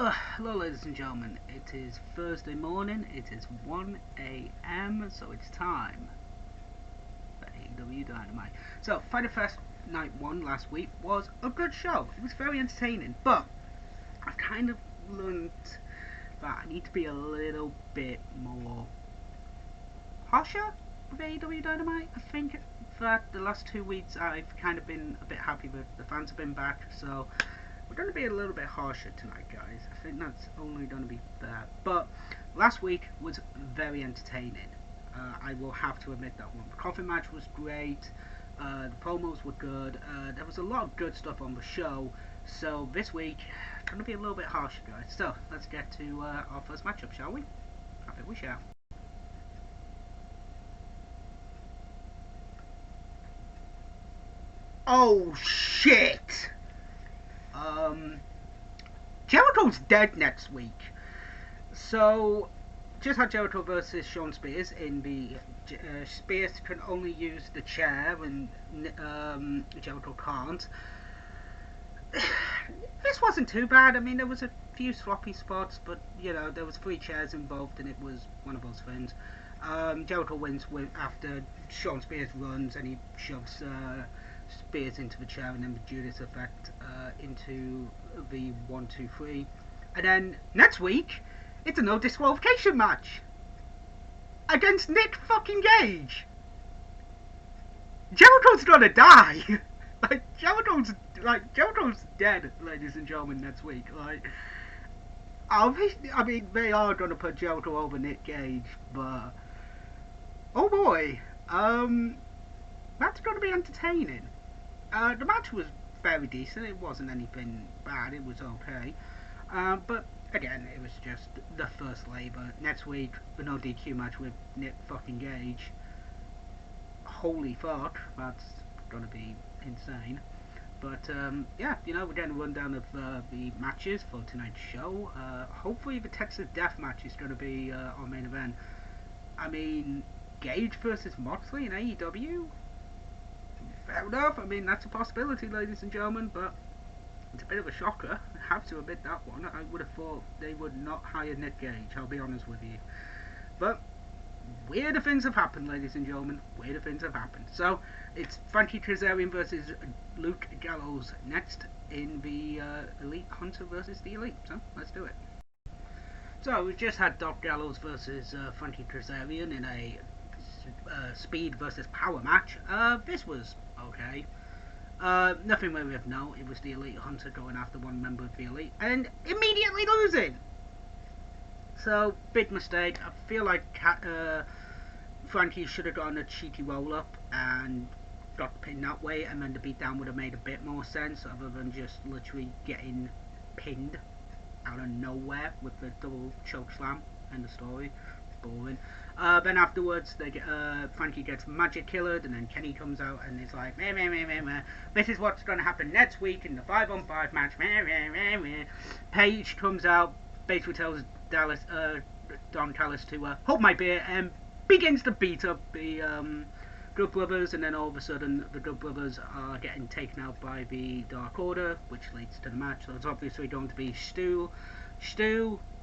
Hello ladies and gentlemen, it is Thursday morning, it is 1 AM, so it's time for AEW Dynamite. So, Fyter Fest Night 1 last week was a good show. It was very entertaining, but I've kind of learned that I need to be a little bit more harsher with AEW Dynamite. I think that the last 2 weeks I've kind of been a bit happy with. The fans have been back, so we're going to be a little bit harsher tonight, guys. I think that's only going to be fair. But last week was very entertaining. I will have to admit that one. The coffin match was great. The promos were good. There was a lot of good stuff on the show. So this week, it's going to be a little bit harsher, guys. So let's get to our first matchup, shall we? I think we shall. Oh shit! Jericho's dead next week. So, just had Jericho versus Shawn Spears in the Spears can only use the chair and Jericho can't. This wasn't too bad. I mean, there was a few sloppy spots, but you know, there was 3 chairs involved and it was one of those things. Jericho wins after Shawn Spears runs and he shoves Spears into the chair and then the Judas effect into the 1-2-3, and then next week it's a no disqualification match against Nick fucking Gage. Jericho's gonna die. Jericho's dead, ladies and gentlemen, next week. I mean, they are gonna put Jericho over Nick Gage, but oh boy, that's gonna be entertaining. The match was very decent. It wasn't anything bad. It was okay. But again, it was just the first labor. Next week, the no DQ match with Nick fucking Gage. Holy fuck, that's gonna be insane. But yeah, you know, we're getting a rundown of the matches for tonight's show. Hopefully, the Texas Deathmatch is gonna be our main event. I mean, Gage versus Moxley in AEW. Fair enough, I mean, that's a possibility, ladies and gentlemen, but it's a bit of a shocker. I have to admit that one. I would have thought they would not hire Nick Gage, I'll be honest with you. But weirder things have happened, ladies and gentlemen. Weirder things have happened. So, it's Frankie Kazarian versus Luke Gallows next in the Elite Hunter versus the Elite. So, let's do it. So, we just had Doc Gallows versus Frankie Kazarian in a speed versus power match. This was okay. Nothing really of note. It was the Elite Hunter going after one member of the Elite and immediately losing. So, big mistake. I feel like Frankie should have gotten a cheeky roll up and got pinned that way, and then the beatdown would have made a bit more sense other than just literally getting pinned out of nowhere with the double choke slam and the story. Boring. Then afterwards, Frankie gets magic killered, and then Kenny comes out and is like, meh, meh, meh, meh, meh. This is what's going to happen next week in the 5-on-5 match. Meh, meh, meh, meh. Paige comes out, basically tells Don Callis to hold my beer, and begins to beat up the Good Brothers, and then all of a sudden the Good Brothers are getting taken out by the Dark Order, which leads to the match. So it's obviously going to be Stu,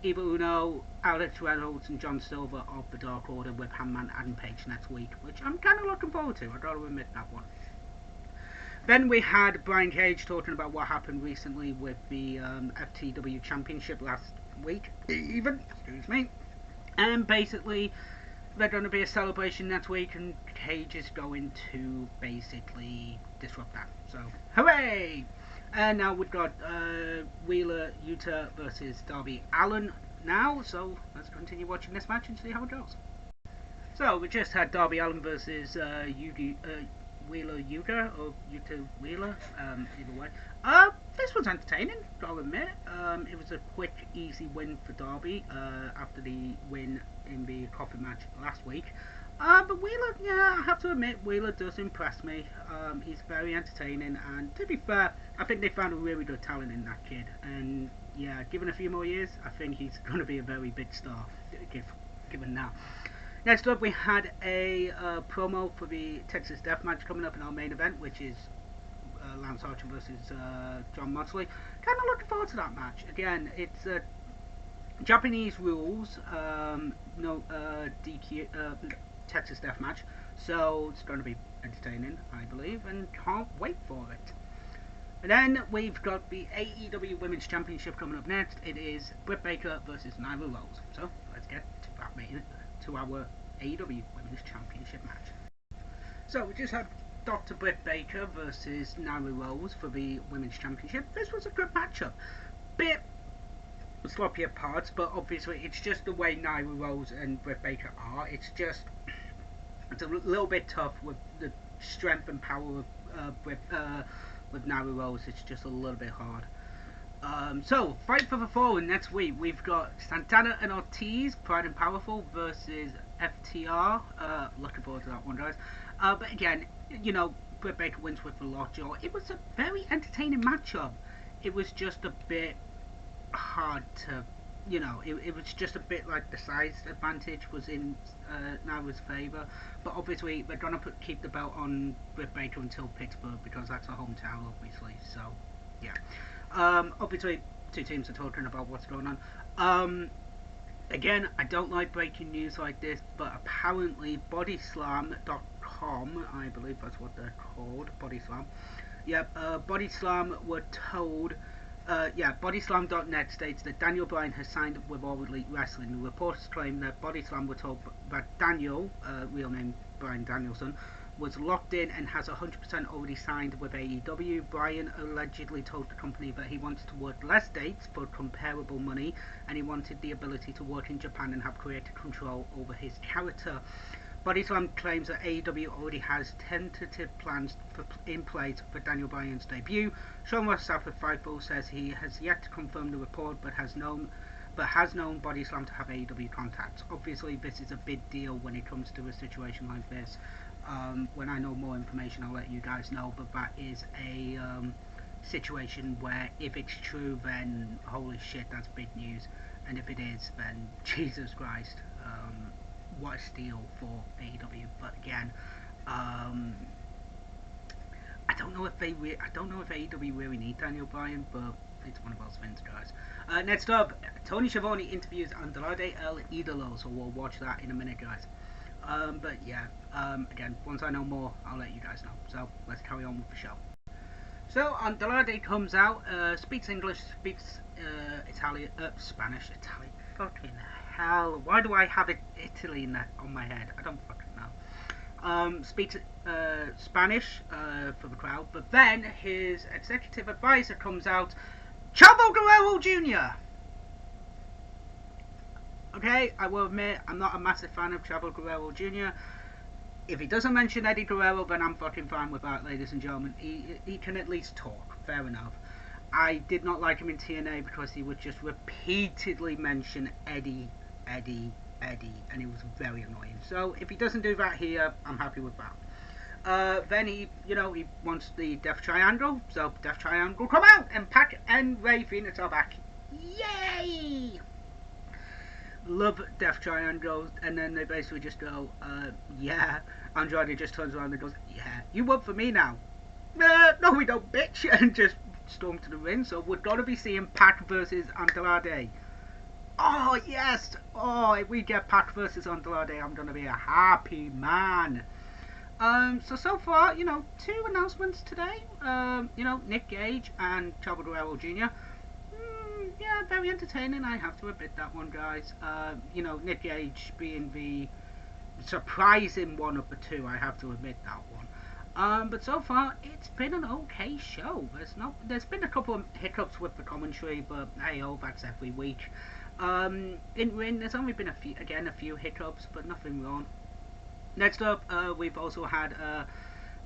Evil Uno, Alex Reynolds and John Silver of the Dark Order with Hangman Adam Page next week, which I'm kind of looking forward to. I've got to admit that one. Then we had Brian Cage talking about what happened recently with the FTW Championship last week, excuse me, and basically they're going to be a celebration next week and Cage is going to basically disrupt that. So, hooray! And now we've got Wheeler Yuta versus Darby Allin now, so let's continue watching this match and see how it goes. So we just had Darby Allin versus Wheeler Yuta, or Yuta Wheeler, either way. This was entertaining, I'll admit. It was a quick, easy win for Darby after the win in the coffin match last week. But Wheeler, yeah, I have to admit, Wheeler does impress me. He's very entertaining, and to be fair, I think they found a really good talent in that kid. And yeah, given a few more years, I think he's going to be a very big star, given that. Next up, we had a promo for the Texas Deathmatch coming up in our main event, which is Lance Archer versus John Moxley. Kind of looking forward to that match. Again, it's Japanese rules, no DQ, Texas Deathmatch, so it's going to be entertaining, I believe, and can't wait for it. And then we've got the AEW Women's Championship coming up next. It is Britt Baker versus Nyla Rose. So let's get to our AEW Women's Championship match. So we just had Dr. Britt Baker versus Nyla Rose for the Women's Championship. This was a good matchup. Bit sloppy at parts, but obviously it's just the way Nyla Rose and Britt Baker are. It's a little bit tough with the strength and power of with Nyla Rose. It's just a little bit hard. So, Fight for the Fallen next week. We've got Santana and Ortiz, Pride and Powerful versus FTR. Looking forward to that one, guys. But again, you know, Britt Baker wins with the lockjaw. It was a very entertaining matchup. It was just a bit hard to, you know, it was just a bit like the size advantage was in Nyla's favour. But obviously, they're going to keep the belt on Britt Baker until Pittsburgh because that's her hometown, obviously. So, yeah. Obviously, two teams are talking about what's going on. Again, I don't like breaking news like this, but apparently bodyslam.com, I believe that's what they're called, Bodyslam. Yep, Bodyslam were told, Bodyslam.net states that Daniel Bryan has signed up with All Elite Wrestling. The reporters claim that Bodyslam were told that Daniel, real name Bryan Danielson, was locked in and has 100% already signed with AEW. Bryan allegedly told the company that he wanted to work less dates for comparable money, and he wanted the ability to work in Japan and have creative control over his character. Bodyslam claims that AEW already has tentative plans in place for Daniel Bryan's debut. Sean Ross South of Fightful says he has yet to confirm the report, but has known Bodyslam to have AEW contacts. Obviously, this is a big deal when it comes to a situation like this. When I know more information, I'll let you guys know, but that is a situation where if it's true, then holy shit, that's big news, and if it is, then Jesus Christ, what a steal for AEW. But again, I don't know if AEW really need Daniel Bryan, but it's one of those things, guys. Next up, Tony Schiavone interviews Andrade El Idolo, so we'll watch that in a minute, guys. But yeah, again, once I know more, I'll let you guys know. So let's carry on with the show. So Andrade comes out, speaks English, speaks Italian, Spanish, Italian. Fucking hell! Why do I have Italy on my head? I don't fucking know. Speaks Spanish for the crowd, but then his executive advisor comes out, Chavo Guerrero Jr. Okay, I will admit, I'm not a massive fan of Chavo Guerrero Jr. If he doesn't mention Eddie Guerrero, then I'm fucking fine with that, ladies and gentlemen. He can at least talk, fair enough. I did not like him in TNA because he would just repeatedly mention Eddie, and it was very annoying. So, if he doesn't do that here, I'm happy with that. Then he wants the Death Triangle, so Death Triangle come out, and Pac and Rey Fénix are back. Yay! Love Death Triangle, and then they basically just go, yeah. Andrade just turns around and goes, yeah, you work for me now. No, we don't, bitch, and just storm to the ring. So we're gonna be seeing Pac versus Andrade. Oh yes! Oh, if we get Pac versus Andrade, I'm gonna be a happy man. So far, two announcements today. Nick Gage and Chavo Guerrero Jr. Yeah, very entertaining, I have to admit that one, guys. Nick Gage being the surprising one of the two, I have to admit that one. But so far, it's been an okay show. There's been a couple of hiccups with the commentary, but hey, that's every week. In ring, there's only been a few hiccups, but nothing wrong. Next up, we've also had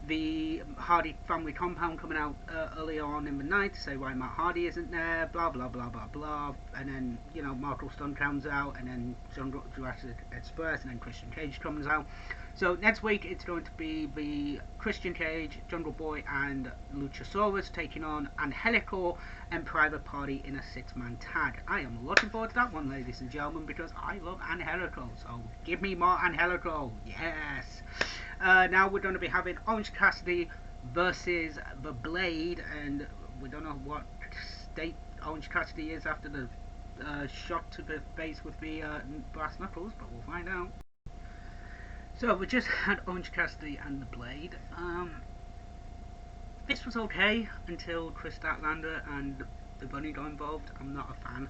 the Hardy family compound coming out earlier on in the night to say why Matt Hardy isn't there, blah blah blah blah blah, and then Marco Stunt comes out, and then Jurassic Express, and then Christian Cage comes out. So next week it's going to be the Christian Cage, Jungle Boy, and Luchasaurus taking on Angelico and Private Party in a 6-man tag. I am looking forward to that one, ladies and gentlemen, because I love Angelico. So give me more Angelico, yes. Now we're going to be having Orange Cassidy versus the Blade, and we don't know what state Orange Cassidy is after the shot to the face with the brass knuckles, but we'll find out. So we just had Orange Cassidy and the Blade. This was okay until Chris Statlander and the Bunny got involved. I'm not a fan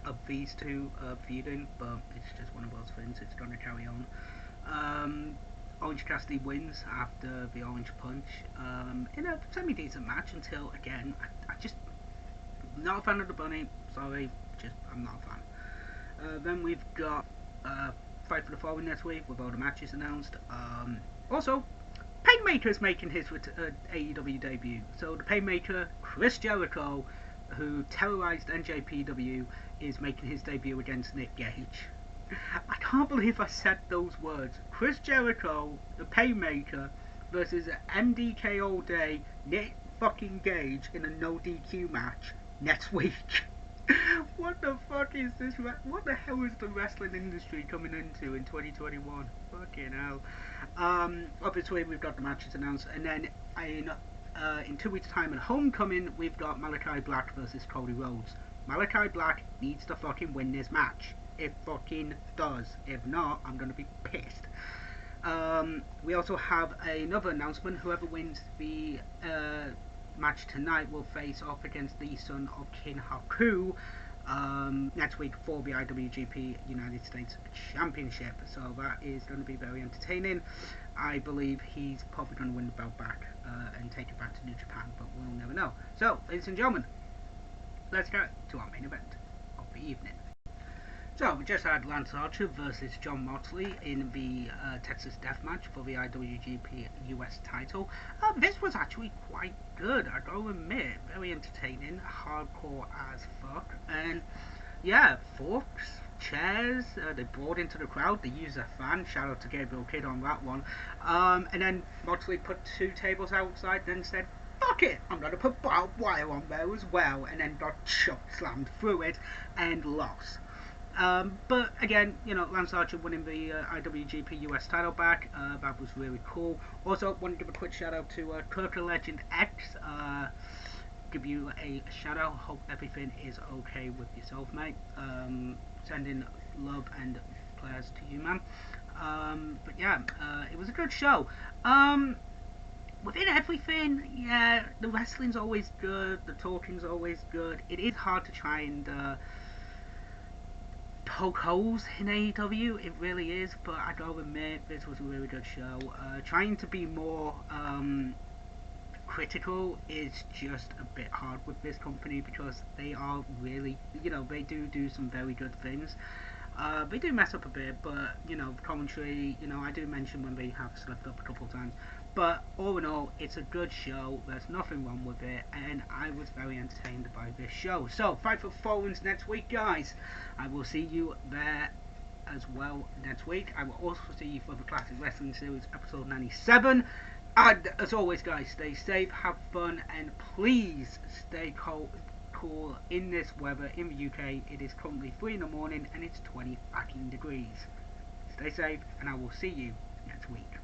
of these two feuding, but it's just one of those things. It's going to carry on. Orange Cassidy wins after the Orange Punch in a semi-decent match until, again, I just not a fan of the Bunny. Sorry, just I'm not a fan. Then we've got Fight for the Fallen next week with all the matches announced. Also, Painmaker is making his AEW debut. So the Painmaker, Chris Jericho, who terrorized NJPW, is making his debut against Nick Gage. I can't believe I said those words. Chris Jericho, the Painmaker, versus MDK all day, Nick fucking Gage in a no DQ match next week. What the fuck is this? What the hell is the wrestling industry coming into in 2021? Fucking hell. Obviously we've got the matches announced, and then in 2 weeks' time at Homecoming, we've got Malachi Black versus Cody Rhodes. Malachi Black needs to fucking win this match. It fucking does. If not, I'm gonna be pissed. We also have another announcement. Whoever wins the match tonight will face off against the son of King Haku next week for the IWGP United States Championship. So that is going to be very entertaining. I believe he's probably going to win the belt back and take it back to New Japan, but we'll never know. So, ladies and gentlemen, let's get to our main event of the evening. So, we just had Lance Archer versus John Moxley in the Texas Deathmatch for the IWGP US title. This was actually quite good, I gotta admit. Very entertaining, hardcore as fuck. And yeah, forks, chairs, they brought into the crowd. They used a fan. Shout out to Gabriel Kidd on that one. And then Moxley put 2 tables outside, then said, fuck it, I'm gonna put barbed wire on there as well. And then got slammed through it and lost. But again, Lance Archer winning the IWGP US title back, that was really cool. Also, want to give a quick shout out to Kirker Legend X. Give you a shout out. Hope everything is okay with yourself, mate. Sending love and prayers to you, man. But yeah, it was a good show. Within everything, yeah, the wrestling's always good, the talking's always good. It is hard to try and poke holes in AEW, it really is, but I gotta admit, this was a really good show. Trying to be more critical is just a bit hard with this company because they are really, they do some very good things. They do mess up a bit, but, commentary, I do mention when they have slipped up a couple of times. But all in all, it's a good show. There's nothing wrong with it, and I was very entertained by this show. So, Fight for Fallens next week, guys. I will see you there as well next week. I will also see you for the Classic Wrestling Series episode 97. And as always, guys, stay safe, have fun, and please stay cool in this weather in the UK. It is currently 3 in the morning, and it's 20 fucking degrees. Stay safe, and I will see you next week.